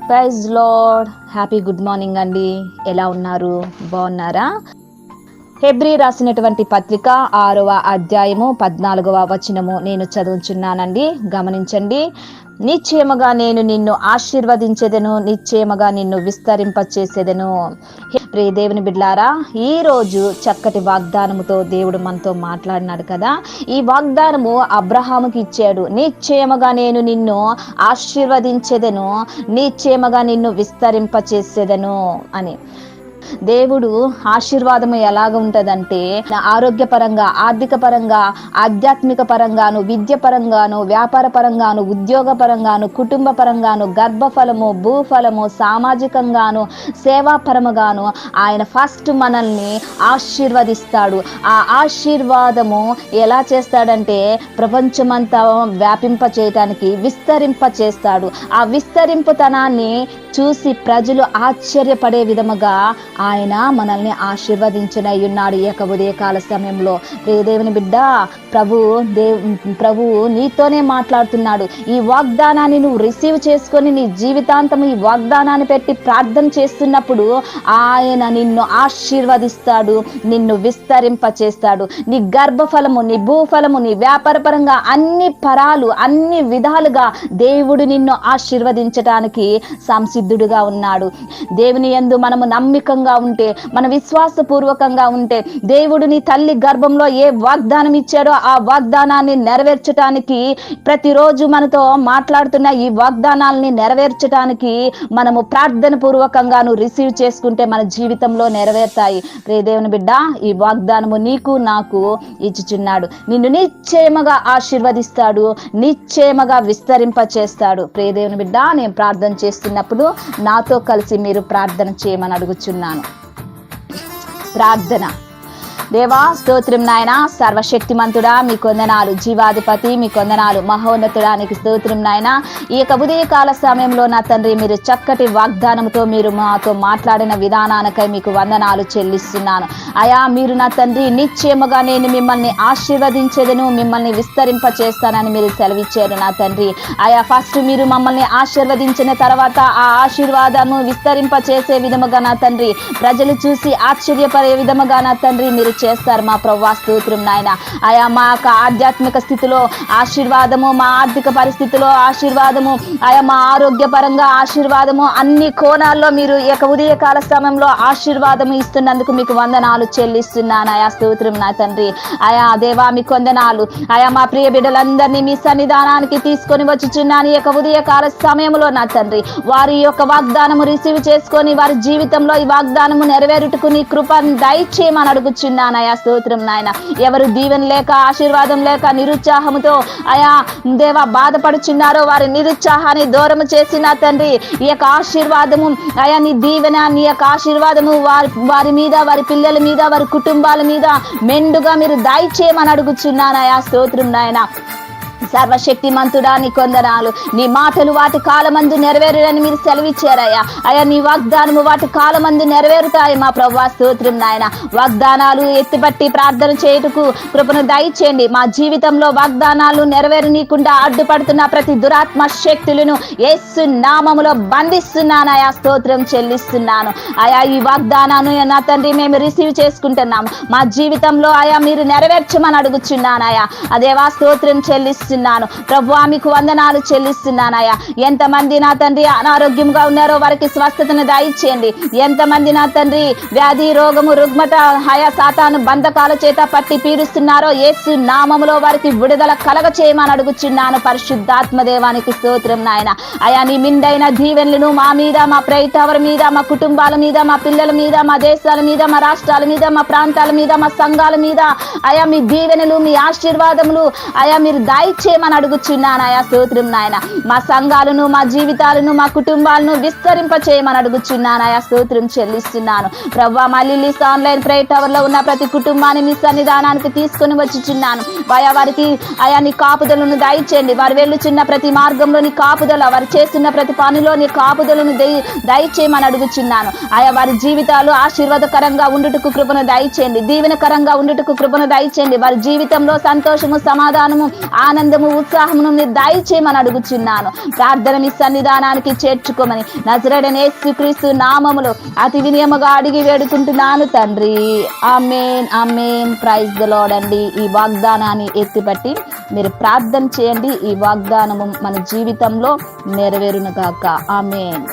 Praise lord. Happy good morning అండి. ఎలా ఉన్నారు? బాగున్నారా? హెబ్రీ రాసినటువంటి పత్రిక 6వ అధ్యాయము 14వ వచనము నేను చదువుచున్నానండి. గమనించండి. నిశ్చయముగా నేను నిన్ను ఆశీర్వదించెదను, నిశ్చయముగా నిన్ను విస్తరింపచేసేదను. ప్రియ దేవుని బిడ్డలారా, ఈ రోజు చక్కటి వాగ్దానముతో దేవుడు మనతో మాట్లాడినాడు కదా. ఈ వాగ్దానము అబ్రహాముకి ఇచ్చాడు. నిశ్చయముగా నేను నిన్ను ఆశీర్వదించెదను, నిశ్చయముగా నిన్ను విస్తరింపచేసేదను అని. దేవుడు ఆశీర్వాదము ఎలాగ ఉంటదంటే, ఆరోగ్యపరంగా, ఆర్థిక పరంగా, ఆధ్యాత్మిక పరంగాను, విద్య పరంగాను, వ్యాపార పరంగాను, ఉద్యోగ పరంగాను, కుటుంబ పరంగాను, గర్భఫలము, భూఫలము, సామాజికంగాను, సేవాపరముగాను ఆయన ఫస్ట్ మనల్ని ఆశీర్వదిస్తాడు. ఆ ఆశీర్వాదము ఎలా చేస్తాడంటే, ప్రపంచమంతా వ్యాపింప చేయటానికి విస్తరింప చేస్తాడు. ఆ విస్తరింపుతనాన్ని చూసి ప్రజలు ఆశ్చర్యపడే విధముగా ఆయన మనల్ని ఆశీర్వదించనై ఉన్నాడు. ఈ యొక్క ఉదయకాల సమయంలో దేవుని బిడ్డ, ప్రభు నీతోనే మాట్లాడుతున్నాడు. ఈ వాగ్దానాన్ని నువ్వు రిసీవ్ చేసుకొని నీ జీవితాంతం ఈ వాగ్దానాన్ని పెట్టి ప్రార్థన చేస్తున్నప్పుడు ఆయన నిన్ను ఆశీర్వదిస్తాడు, నిన్ను విస్తరింప చేస్తాడు. నీ గర్భఫలము, నీ భూఫలము, నీ వ్యాపార పరంగా అన్ని పరాలు, అన్ని విధాలుగా దేవుడు నిన్ను ఆశీర్వదించటానికి సంసిద్ధుడుగా ఉన్నాడు. దేవుని యందు మనము నమ్మికంగా ఉంటే, మన విశ్వాసపూర్వకంగా ఉంటే, దేవుడు నీ తల్లి గర్భంలో ఏ వాగ్దానం ఇచ్చాడో ఆ వాగ్దానాన్ని నెరవేర్చడానికి, ప్రతిరోజు మనతో మాట్లాడుతున్న ఈ వాగ్దానాలని నెరవేర్చడానికి మనము ప్రార్థన పూర్వకంగాను రిసీవ్ చేసుకుంటే మన జీవితంలో నెరవేరుతాయి. దేవుని బిడ్డ, ఈ వాగ్దానము నీకు నాకు ఇచ్చుచున్నాడు. నిన్ను నిశ్చయముగా ఆశీర్వదిస్తాడు, నిశ్చయముగా విస్తరింప చేస్తాడు. దేవుని బిడ్డ, నేను ప్రార్థన చేస్తున్నప్పుడు నాతో కలిసి మీరు ప్రార్థన చేయమని అడుగుచున్నాను. ప్రార్థన. దేవా స్తోత్రం నాయన, సర్వశక్తిమంతుడా మీకు వందనాలు, జీవాధిపతి మీకు వందనాలు, మహోన్నతుడా నీకు స్తోత్రం నాయన. ఈ యొక్క ఉదయకాల సమయంలో నా తండ్రి, మీరు చక్కటి వాగ్దానంతో మీరు మాతో మాట్లాడిన విధానానికై మీకు వందనాలు చెల్లిస్తున్నాను. అయా మీరు నా తండ్రి నిశ్చయముగా నేను మిమ్మల్ని ఆశీర్వదించేదను, మిమ్మల్ని విస్తరింప చేస్తానని మీరు సెలవిచ్చారు నా తండ్రి. అయా ఫస్ట్ మీరు మమ్మల్ని ఆశీర్వదించిన తర్వాత ఆ ఆశీర్వాదము విస్తరింప చేసే విధముగా నా తండ్రి, ప్రజలు చూసి ఆశ్చర్యపడే విధముగా నా తండ్రి మీరు చేస్తారు మా ప్రభువా. స్తోత్రం నాయన. అయా మా యొక్క ఆధ్యాత్మిక స్థితిలో ఆశీర్వాదము, మా ఆర్థిక పరిస్థితిలో ఆశీర్వాదము, అయా మా ఆరోగ్యపరంగా ఆశీర్వాదము, అన్ని కోణాల్లో మీరు ఈ యొక్క ఉదయకాల సమయంలో ఆశీర్వాదము ఇస్తున్నందుకు మీకు వందనాలు చెల్లిస్తున్నాను. అయా స్తోత్రం నా తండ్రి. అయా దేవా మీకు వందనాలు. అయా మా ప్రియ బిడ్డలందరినీ మీ సన్నిధానానికి తీసుకొని వచ్చుచున్నాను. ఈ యొక్క ఉదయకాల సమయంలో నా తండ్రి, వారి యొక్క వాగ్దానము రిసీవ్ చేసుకొని వారి జీవితంలో ఈ వాగ్దానము నెరవేరుటకు నీ కృపను దయచేయమని అడుగుచున్నాను. అయా స్తోత్రం నాయన. ఎవరు దీవెన లేక, ఆశీర్వాదం లేక, నిరుత్సాహంతో అయా దేవా బాధపడుచున్నారో వారి నిరుత్సాహాన్ని దూరం చేసిన తండ్రి, ఈ యొక్క ఆశీర్వాదము అయా నీ దీవెన, నీ యొక్క ఆశీర్వాదము వారి మీద, వారి పిల్లల మీద, వారి కుటుంబాల మీద మెండుగా మీరు దయచేయమని అడుగుచున్నాను. అయా స్తోత్రం నాయన. సర్వశక్తిమంతుడా నీకు వందనాలు. నీ మాటలు వాటి కాలమందు నెరవేరుడని మీరు సెలవిచ్చారయ్యా. అయ్యా నీ వాగ్దానము వాటి కాలమందు నెరవేరుతాయి మా ప్రభువా. స్తోత్రం నాయన. వాగ్దానాలు ఎత్తిపట్టి ప్రార్థన చేయుటకు కృపను దయచేయండి. మా జీవితంలో వాగ్దానాలు నెరవేరనీయకుండా అడ్డుపడుతున్న ప్రతి దురాత్మ శక్తులను యేసు నామములో బంధిస్తున్నానయా. స్తోత్రం చెల్లిస్తున్నాను. అయా ఈ వాగ్దానాన్ని నా తండ్రి మేము రిసీవ్ చేసుకుంటున్నాము. మా జీవితంలో అయా మీరు నెరవేర్చమని అడుగుచున్నానయా. అదేవా స్తోత్రం చెల్లిస్తున్నాను. ప్రభువా మీకు వందనాలు చెల్లిస్తున్నానయ్యా. ఎంతమంది నా తండ్రి అనారోగ్యంగా ఉన్నారో వారికి స్వస్థతను దయచేయండి. ఎంతమంది నా తండ్రి వ్యాధి, రోగము, రుగ్మత, హయా సాతాను బంధకాల చేత పట్టి పీడిస్తున్నారో యేసు నామములో వారికి విడుదల కలగ చేయమని అడుగుచున్నాను. పరిశుద్ధాత్మ దేవానికి స్తోత్రం నాయన. అయా నీ మిండైన దీవెనలను మా మీద, మా ప్రైటవర్ మీద, మా కుటుంబాల మీద, మా పిల్లల మీద, మా దేశాల మీద, మా రాష్ట్రాల మీద, మా ప్రాంతాల మీద, మా సంఘాల మీద అయా మీ దీవెనలు, మీ ఆశీర్వాదములు అయా మీరు చేయమని అడుగుచున్నాను. అయా స్తోత్రం నాయన. మా సంఘాలను, మా జీవితాలను, మా కుటుంబాలను విస్తరింప చేయమని అడుగుచున్నాను. అయా స్తోత్రం చెల్లిస్తున్నాను. ప్రభువా మా లిల్లీస్ ఆన్లైన్ ప్రేయర్ టవర్ లో ఉన్న ప్రతి కుటుంబాన్ని మీ సన్నిధానానికి తీసుకొని వచ్చుచున్నాను. ఆయా వారికి ఆయా నీ కాపుదలను దయచేయండి. వారు వెళ్ళుచున్న ప్రతి మార్గంలో నీ కాపుదల, వారు చేస్తున్న ప్రతి పనిలో నీ కాపుదలను దయచేయమని అడుగుచున్నాను. ఆయా వారి జీవితాలు ఆశీర్వాదకరంగా ఉండుటకు కృపను దయచేయండి, దీవెనకరంగా ఉండుటకు కృపను దయచేయండి. వారి జీవితంలో సంతోషము, సమాధానము, ఆనందము, ఉత్సాహమును మీరు దయచేయమని అడుగుచున్నాను. ప్రార్థన మీ సన్నిధానానికి చేర్చుకోమని నజరేయుడైన యేసుక్రీస్తు నామములో అతి వినయముగా అడిగి వేడుకుంటున్నాను తండ్రి. ఆమేన్, ఆమేన్. ప్రైజ్ ది లార్డ్ అండి. ఈ వాగ్దానాన్ని ఎత్తిపట్టి మీరు ప్రార్థన చేయండి. ఈ వాగ్దానము మన జీవితంలో నెరవేరును గాక. ఆమేన్.